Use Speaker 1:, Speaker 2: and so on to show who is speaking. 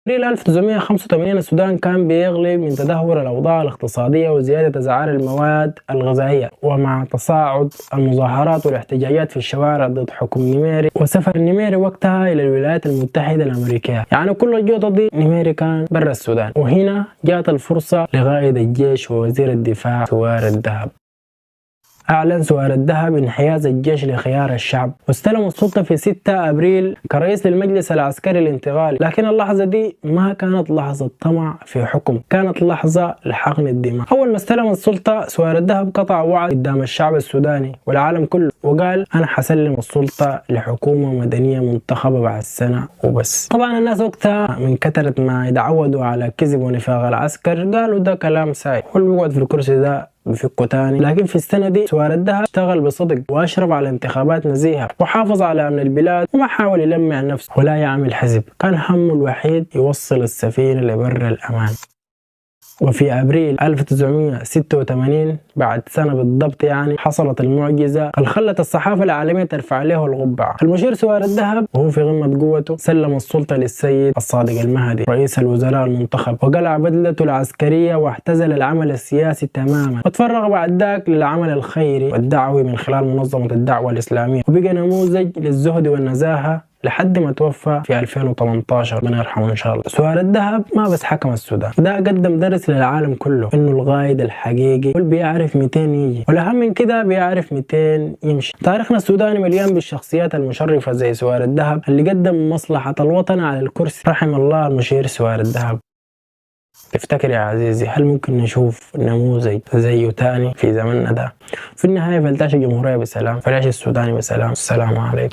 Speaker 1: أبريل 1985 السودان كان بيغلب من تدهور الأوضاع الاقتصادية وزيادة أسعار المواد الغذائية، ومع تصاعد المظاهرات والاحتجاجات في الشوارع ضد حكم نيميري وسفر نيميري وقتها إلى الولايات المتحدة الأمريكية. يعني كل الجهود دي نيميري كان برا السودان، وهنا جاءت الفرصة لقائد الجيش ووزير الدفاع سوار الذهب. أعلن سوار الذهب انحياز الجيش لخيار الشعب، واستلم السلطة في 6 أبريل كرئيس للمجلس العسكري الانتقالي. لكن اللحظة دي ما كانت لحظة طمع في حكم، كانت لحظة لحقن الدماء. أول ما استلم السلطة سوار الذهب قطع وعد قدام الشعب السوداني والعالم كله، وقال أنا حسلم السلطة لحكومة مدنية منتخبة بعد سنة وبس. طبعا الناس وقتها من كثرة ما يتعودوا على كذب ونفاق العسكر قالوا ده كلام ساي، واللي بيقعد في الكرسي ده بفكه تاني. لكن في السنة دي سوار الذهب اشتغل بصدق واشرف على انتخابات نزيهة، وحافظ على امن البلاد، وما حاول يلمع نفسه ولا يعمل حزب، كان همه الوحيد يوصل السفينة لبر الامان. وفي أبريل 1986 بعد سنة بالضبط يعني حصلت المعجزة اللي خلت الصحافة العالمية ترفع له القبعة. المشير سوار الذهب وهو في قمة قوته سلم السلطة للسيد الصادق المهدي رئيس الوزراء المنتخب، وقلع بدلته العسكرية واعتزل العمل السياسي تماما، وتفرغ بعد ذاك للعمل الخيري والدعوي من خلال منظمة الدعوة الإسلامية، وبقى نموذج للزهد والنزاهة لحد ما توفى في 2018 ربنا يرحمه ان شاء الله. سوار الذهب ما بس حكم السودان، ده قدم درس للعالم كله انه القائد الحقيقي واللي بيعرف 200 يجي، والاهم من كده بيعرف 200 يمشي. تاريخنا السوداني مليان بالشخصيات المشرفة زي سوار الذهب اللي قدم مصلحة الوطن على الكرسي. رحم الله المشير سوار الذهب. تفتكر يا عزيزي هل ممكن نشوف نموذج زيه تاني في زمننا ده؟ في النهاية فلتعيش الجمهورية بسلام، فليعيش السوداني بسلام. السلام عليكم.